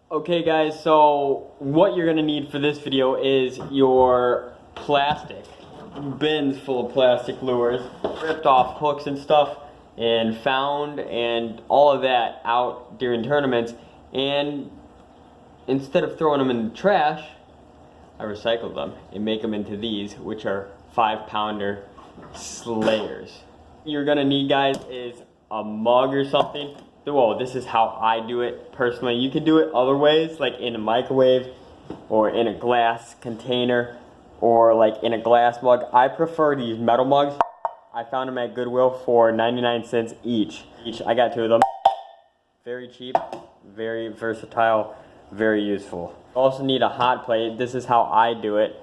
Okay guys, so what you're gonna need for this video is your plastic bins full of plastic lures, ripped off hooks and stuff, and found and all of that out during tournaments. And instead of throwing them in the trash, I recycled them and make them into these, which are 5-pounder slayers. You're gonna need, guys, is a mug or something. Well, this is how I do it personally. You can do it other ways, like in a microwave or in a glass container or like in a glass mug. I prefer these metal mugs. I found them at Goodwill for 99 cents each. I got 2 of them. Very cheap, very versatile, very useful. Also need a hot plate. This is how I do it.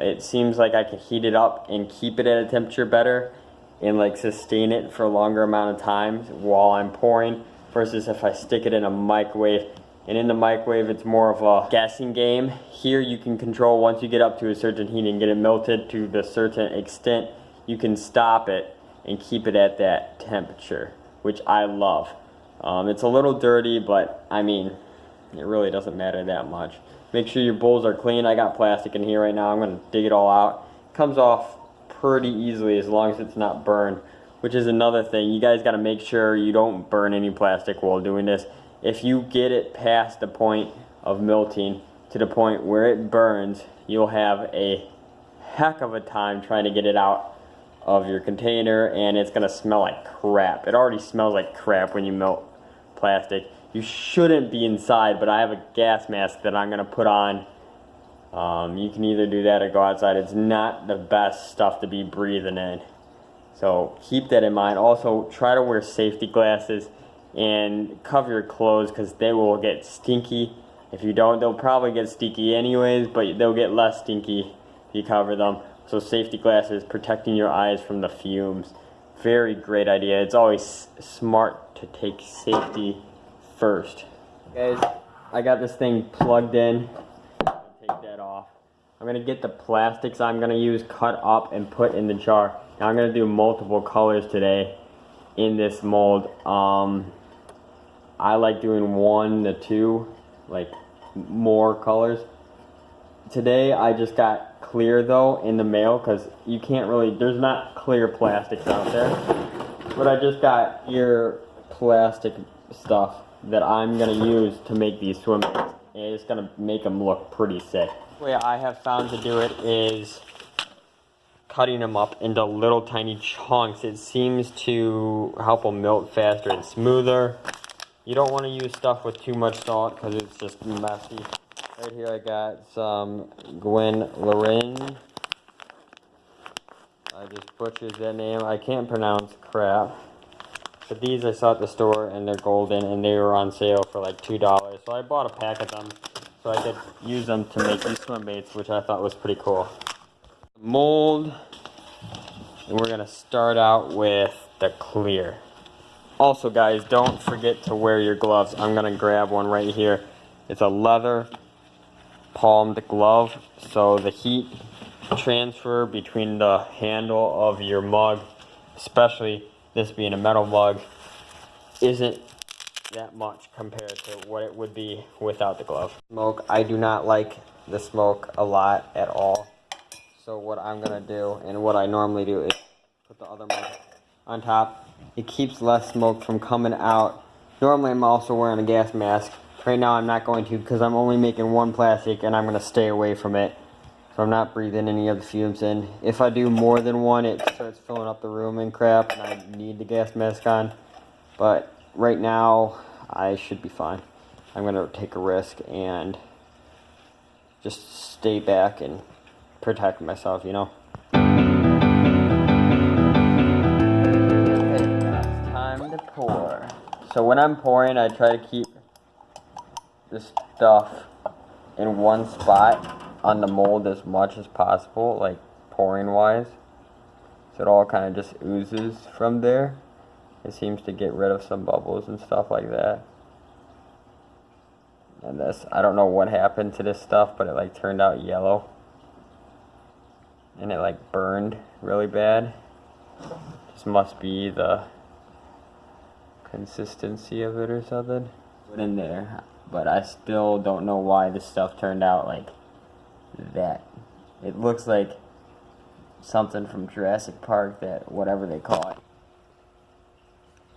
It seems like I can heat it up and keep it at a temperature better and like sustain it for a longer amount of time while I'm pouring, versus if I stick it in a microwave. And in the microwave it's more of a guessing game. Here you can control, once you get up to a certain heat and get it melted to the certain extent, you can stop it and keep it at that temperature, which I love. It's a little dirty, but I mean, it really doesn't matter that much. Make sure your bowls are clean. I got plastic in here right now. I'm gonna dig it all out. It comes off pretty easily as long as it's not burned, which is another thing. You guys gotta make sure you don't burn any plastic while doing this. If you get it past the point of melting to the point where it burns, you'll have a heck of a time trying to get it out of your container, and it's gonna smell like crap. It already smells like crap when you melt plastic. You shouldn't be inside, but I have a gas mask that I'm gonna put on. You can either do that or go outside. It's not the best stuff to be breathing in, so keep that in mind. Also, try to wear safety glasses and cover your clothes, because they will get stinky. If you don't, they'll probably get stinky anyways, but they'll get less stinky if you cover them. So safety glasses, protecting your eyes from the fumes, very great idea. It's always smart to take safety first. Guys, I got this thing plugged in. Take that off. I'm gonna get the plastics I'm gonna use cut up and put in the jar. Now I'm gonna do multiple colors today in this mold. I like doing 1 to 2, like more colors. Today I just got clear though in the mail, because you can't really, there's not clear plastics out there. But I just got your plastic stuff that I'm gonna use to make these Swimbaits, and it's gonna make them look pretty sick. The way I have found to do it is cutting them up into little tiny chunks. It seems to help them melt faster and smoother. You don't want to use stuff with too much salt because it's just messy. Right here I got some Gwen Lorraine. I just butchered that name. I can't pronounce crap. But these I saw at the store, and they're golden, and they were on sale for like $2. So I bought a pack of them so I could use them to make these Swimbaits, which I thought was pretty cool. Mold, and we're gonna start out with the clear. Also guys, don't forget to wear your gloves. I'm gonna grab one right here. It's a leather palmed glove, so the heat transfer between the handle of your mug, especially this being a metal mug, isn't that much compared to what it would be without the glove. Smoke, I do not like the smoke a lot at all. So what I'm gonna do, and what I normally do, is put the other mug on top. It keeps less smoke from coming out. Normally I'm also wearing a gas mask. Right now I'm not going to, because I'm only making 1 plastic and I'm gonna stay away from it. So I'm not breathing any of the fumes in. If I do more than 1, it starts filling up the room and crap, and I need the gas mask on. But right now I should be fine. I'm gonna take a risk and just stay back and protect myself, you know. Pour. So when I'm pouring, I try to keep the stuff in one spot on the mold as much as possible, like pouring wise, so it all kind of just oozes from there. It seems to get rid of some bubbles and stuff like that. And this, I don't know what happened to this stuff, but it like turned out yellow, and it like burned really bad. This must be the consistency of it or something. Put in there. but I still don't know why this stuff turned out like that. It looks like something from Jurassic Park, that whatever they call it.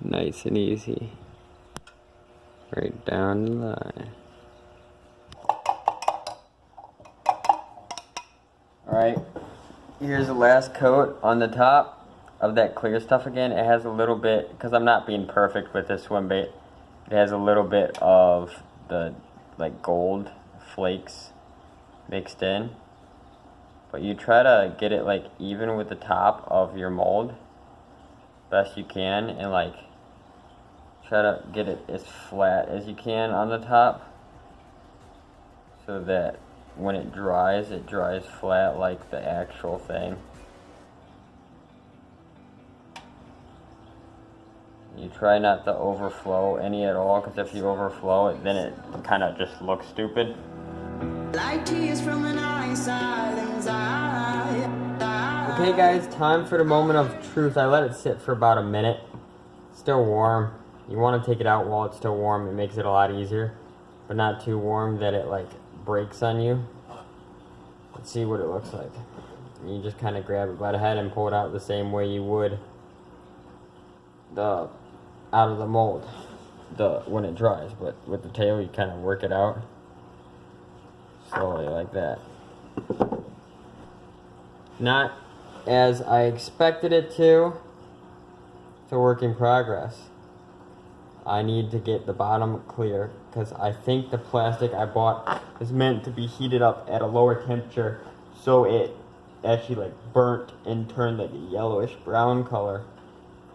Nice and easy. Right down the line. Alright, here's the last coat on the top of that clear stuff again. It has a little bit, because I'm not being perfect with this swim bait, it has a little bit of the like gold flakes mixed in. But you try to get it like even with the top of your mold best you can, and like try to get it as flat as you can on the top so that when it dries flat like the actual thing. You try not to overflow any at all, because if you overflow it, then it kind of just looks stupid. Like tears from an okay guys, time for the moment of truth. I let it sit for about a minute. Still warm. You want to take it out while it's still warm. It makes it a lot easier, but not too warm that it like breaks on you. Let's see what it looks like. You just kind of grab it by the head and pull it out the same way you would out of the mold when it dries, but with the tail you kind of work it out slowly like that. Not as I expected it to. It's a work in progress. I need to get the bottom clear, because I think the plastic I bought is meant to be heated up at a lower temperature so it actually like burnt and turned like a yellowish brown color,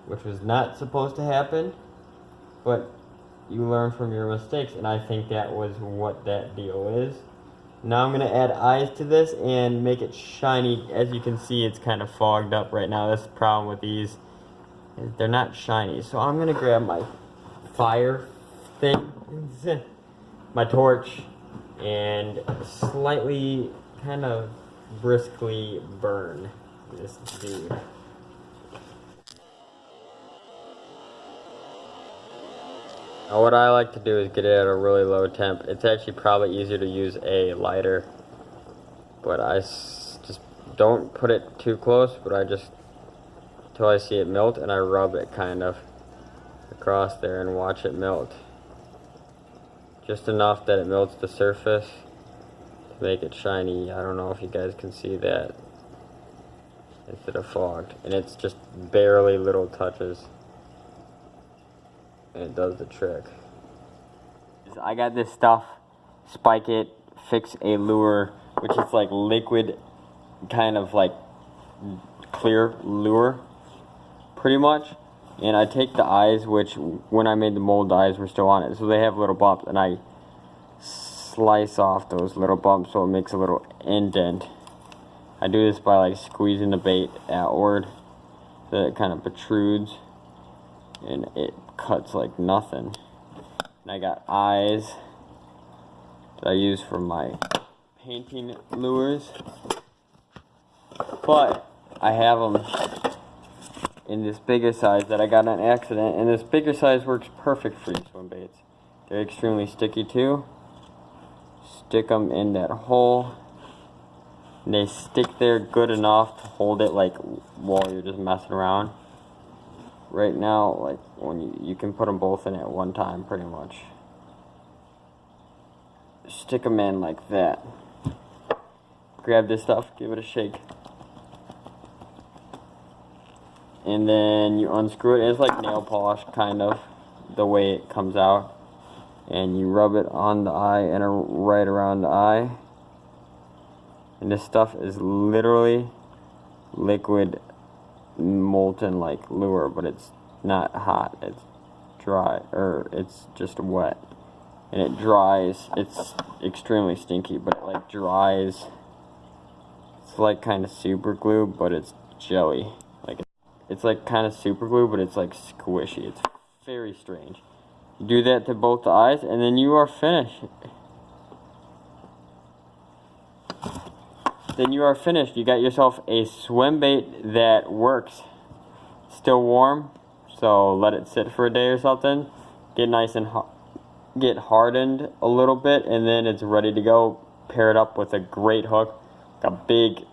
which was not supposed to happen, but you learn from your mistakes, and I think that was what that deal is. Now I'm going to add eyes to this and make it shiny. As you can see, it's kind of fogged up right now. That's the problem with these. They're not shiny. So I'm going to grab my fire thing, my torch, and slightly, kind of briskly burn this dude. Now what I like to do is get it at a really low temp. It's actually probably easier to use a lighter, but I just don't put it too close, but I just, until I see it melt, and I rub it kind of across there and watch it melt. Just enough that it melts the surface to make it shiny. I don't know if you guys can see that, instead of fogged. And it's just barely little touches, and it does the trick. I got this stuff, Spike It, Fix a Lure, which is like liquid, kind of like clear lure, pretty much. And I take the eyes, which when I made the mold, the eyes were still on it, so they have little bumps, and I slice off those little bumps so it makes a little indent. I do this by like squeezing the bait outward so that it kind of protrudes, and it cuts like nothing. And I got eyes that I use for my painting lures, but I have them in this bigger size that I got on accident, and this bigger size works perfect for these swim baits. They're extremely sticky too. Stick them in that hole, and they stick there good enough to hold it like while you're just messing around. Right now, like when you can put them both in at one time pretty much. Stick them in like that. Grab this stuff, give it a shake, and then you unscrew it. It's like nail polish kind of, the way it comes out, and you rub it on the eye and right around the eye. And this stuff is literally liquid molten like lure, but it's not hot, it's dry, or it's just wet, and it dries. It's extremely stinky, but it like dries. It's like kind of super glue, but it's jelly. Like it's like kind of super glue, but it's like squishy. It's very strange. Do that to both the eyes, and then you are finished. Then you are finished. You got yourself a swim bait that works. Still warm, so let it sit for a day or something. Get nice and hot. get hardened a little bit, and then it's ready to go. Pair it up with a great hook, like a big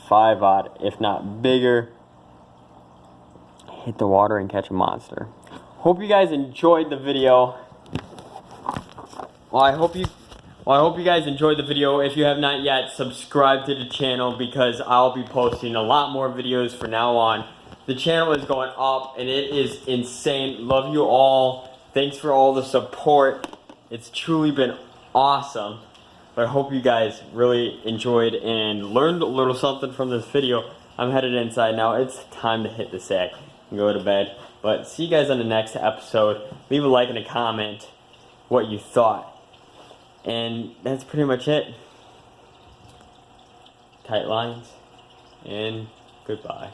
5/0, if not bigger. Hit the water and catch a monster. Hope you guys enjoyed the video. I hope you guys enjoyed the video. If you have not yet, subscribe to the channel because I'll be posting a lot more videos from now on. The channel is going up and it is insane. Love you all. Thanks for all the support. It's truly been awesome. But I hope you guys really enjoyed and learned a little something from this video. I'm headed inside now. It's time to hit the sack and go to bed. But see you guys on the next episode. Leave a like and a comment what you thought. And that's pretty much it. Tight lines and goodbye.